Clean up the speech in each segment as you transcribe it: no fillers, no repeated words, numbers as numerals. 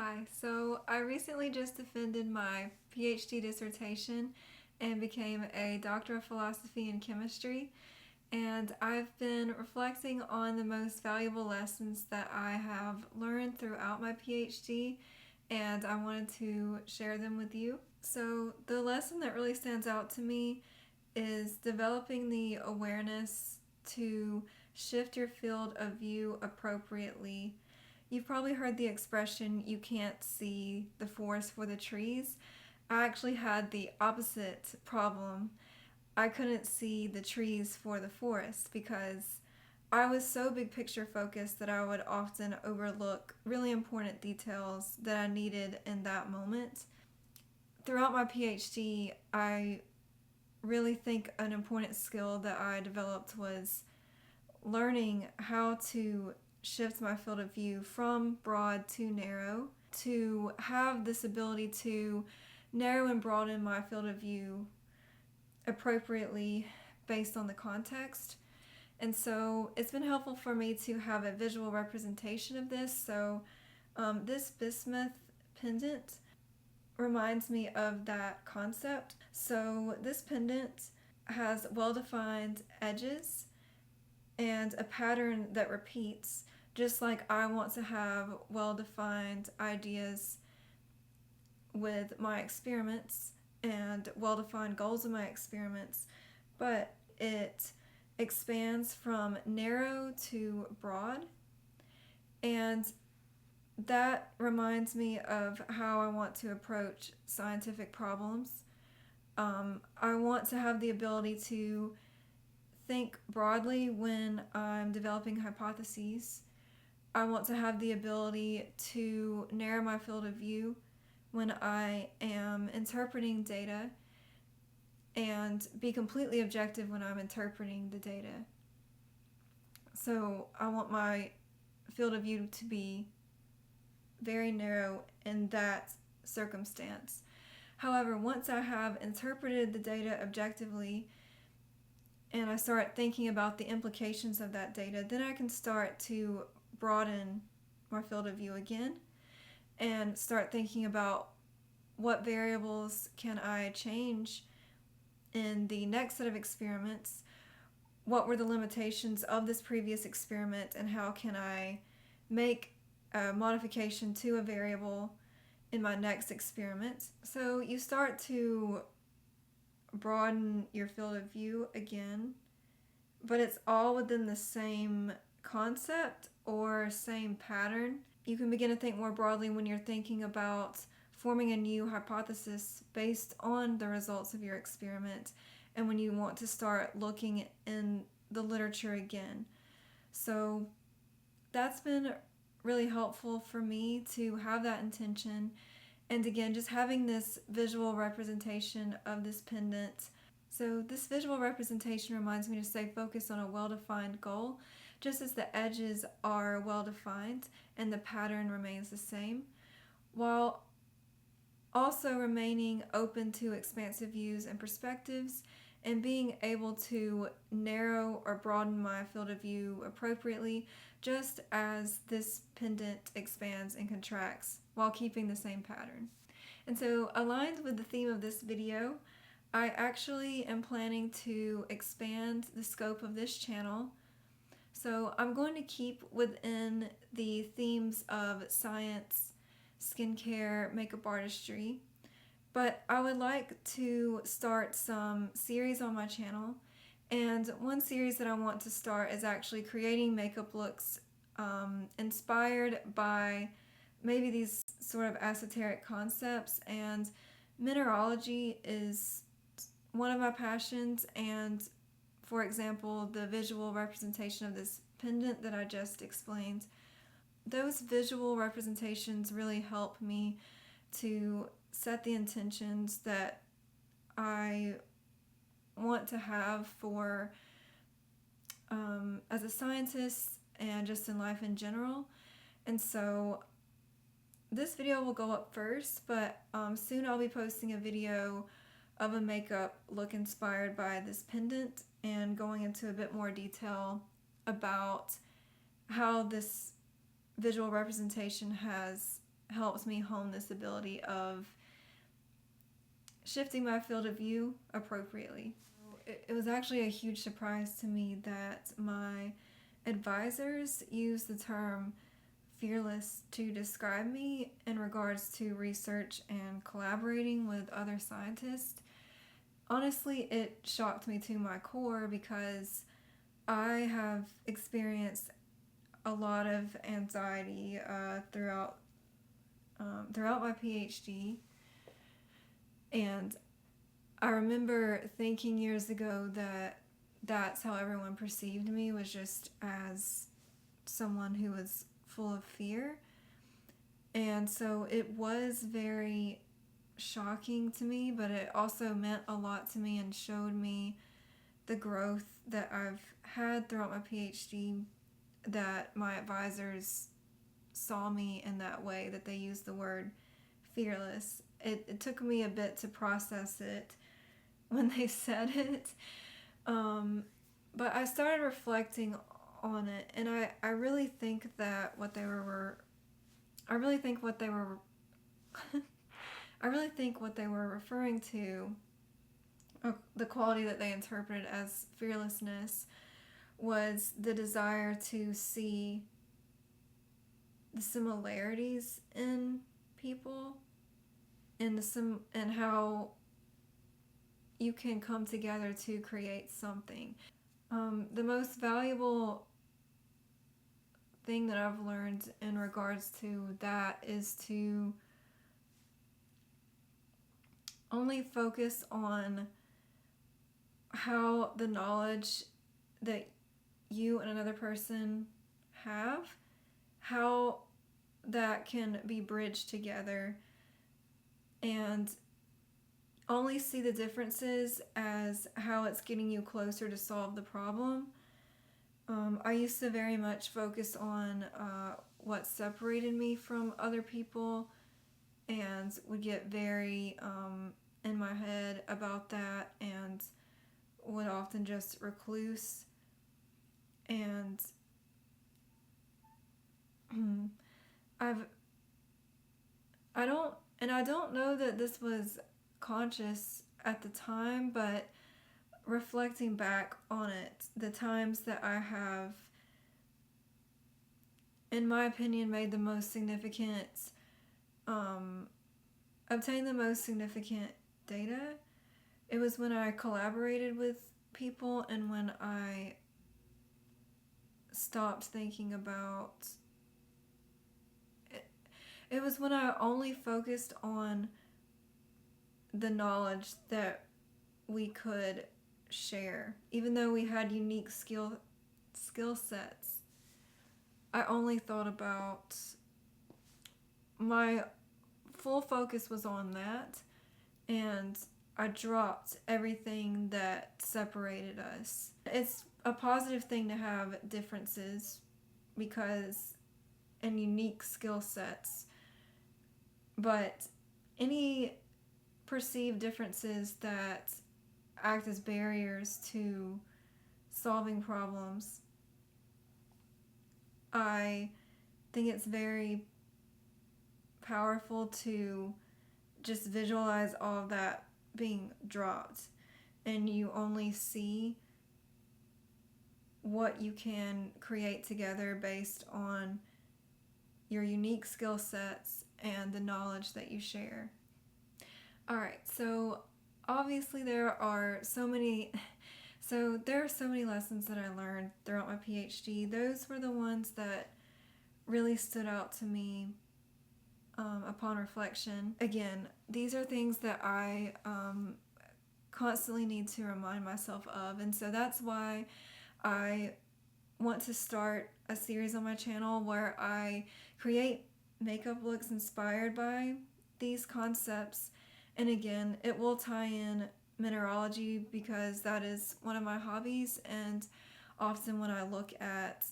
Hi, so I recently just defended my PhD dissertation and became a Doctor of Philosophy in Chemistry. And I've been reflecting on the most valuable lessons that I have learned throughout my PhD, and I wanted to share them with you. So, the lesson that really stands out to me is developing the awareness to shift your field of view appropriately. You've probably heard the expression, you can't see the forest for the trees. I actually had the opposite problem. I couldn't see the trees for the forest because I was so big picture focused that I would often overlook really important details that I needed in that moment. Throughout my PhD, I really think an important skill that I developed was learning how to shift my field of view from broad to narrow, to have this ability to narrow and broaden my field of view appropriately based on the context. And so it's been helpful for me to have a visual representation of this. So this bismuth pendant reminds me of that concept. So this pendant has well-defined edges and a pattern that repeats, just like I want to have well-defined ideas with my experiments and well-defined goals in my experiments, but it expands from narrow to broad, and that reminds me of how I want to approach scientific problems. I want to have the ability to think broadly when I'm developing hypotheses. I want to have the ability to narrow my field of view when I am interpreting data and be completely objective when I'm interpreting the data. So I want my field of view to be very narrow in that circumstance. However, once I have interpreted the data objectively and I start thinking about the implications of that data, then I can start to broaden my field of view again and start thinking about what variables can I change in the next set of experiments, what were the limitations of this previous experiment, and how can I make a modification to a variable in my next experiment. So you start to broaden your field of view again, but it's all within the same concept or same pattern. You can begin to think more broadly when you're thinking about forming a new hypothesis based on the results of your experiment, and when you want to start looking in the literature again. So that's been really helpful for me to have that intention. And again, just having this visual representation of this pendant. So this visual representation reminds me to stay focused on a well-defined goal, just as the edges are well-defined and the pattern remains the same, while also remaining open to expansive views and perspectives and being able to narrow or broaden my field of view appropriately, just as this pendant expands and contracts while keeping the same pattern. And so, aligned with the theme of this video, I actually am planning to expand the scope of this channel. So I'm going to keep within the themes of science, skincare, makeup artistry, but I would like to start some series on my channel. And one series that I want to start is actually creating makeup looks inspired by maybe these sort of esoteric concepts. And mineralogy is one of my passions, and for example, the visual representation of this pendant that I just explained, those visual representations really help me to set the intentions that I want to have for as a scientist and just in life in general. And so this video will go up first, but soon I'll be posting a video of a makeup look inspired by this pendant and going into a bit more detail about how this visual representation has helps me hone this ability of shifting my field of view appropriately. It was actually a huge surprise to me that my advisors use the term fearless to describe me in regards to research and collaborating with other scientists. Honestly, it shocked me to my core because I have experienced a lot of anxiety throughout my PhD, and I remember thinking years ago that that's how everyone perceived me, was just as someone who was full of fear. And so it was very shocking to me, but it also meant a lot to me and showed me the growth that I've had throughout my PhD, that my advisors saw me in that way, that they used the word fearless. It took me a bit to process it when they said it, but I started reflecting on it, and I really think that what they were I really think what they were I really think what they were referring to, the quality that they interpreted as fearlessness, was the desire to see the similarities in people and and how you can come together to create something. The most valuable thing that I've learned in regards to that is to only focus on how the knowledge that you and another person have, how that can be bridged together, and only see the differences as how it's getting you closer to solve the problem. I used to very much focus on what separated me from other people, and would get very in my head about that, and would often just recluse. And I don't know that this was conscious at the time, but reflecting back on it, the times that I have, in my opinion, made the most significant, obtained the most significant data, it was when I collaborated with people, and when I stopped thinking about it. It was when I only focused on the knowledge that we could share, even though we had unique skill sets. I only thought about, my full focus was on that, and I dropped everything that separated us. It's a positive thing to have differences because and unique skill sets, but any perceived differences that act as barriers to solving problems, I think it's very powerful to just visualize all of that being dropped, and you only see what you can create together based on your unique skill sets and the knowledge that you share. Alright, so obviously there are so many lessons that I learned throughout my PhD. Those were the ones that really stood out to me upon reflection. Again, these are things that I constantly need to remind myself of, and so that's why I want to start a series on my channel where I create makeup looks inspired by these concepts. And again, it will tie in mineralogy because that is one of my hobbies, and often when I look at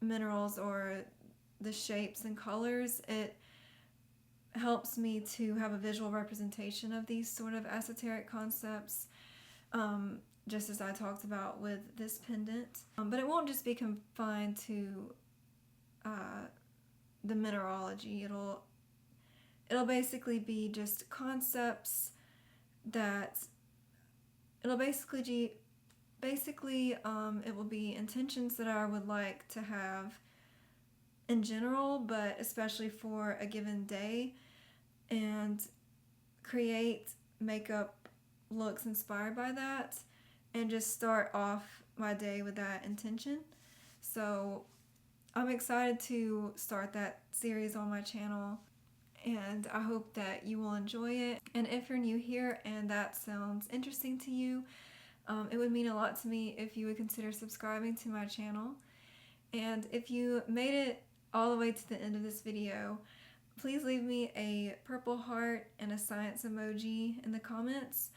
minerals or the shapes and colors, it helps me to have a visual representation of these sort of esoteric concepts, just as I talked about with this pendant. But it won't just be confined to the mineralogy. It'll basically be just concepts that it'll basically it will be intentions that I would like to have in general, but especially for a given day, and create makeup looks inspired by that, and just start off my day with that intention. So I'm excited to start that series on my channel, and I hope that you will enjoy it. And if you're new here and that sounds interesting to you, it would mean a lot to me if you would consider subscribing to my channel. And if you made it all the way to the end of this video, please leave me a purple heart and a science emoji in the comments,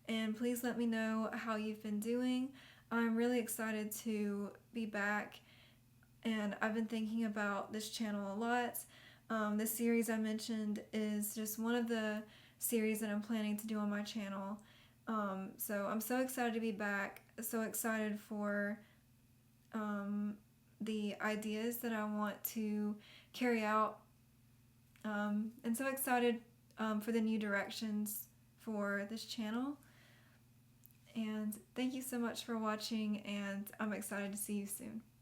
and please let me know how you've been doing. I'm really excited to be back, and I've been thinking about this channel a lot. This series I mentioned is just one of the series that I'm planning to do on my channel. So I'm so excited to be back, so excited for the ideas that I want to carry out, and so excited for the new directions for this channel. And thank you so much for watching, and I'm excited to see you soon.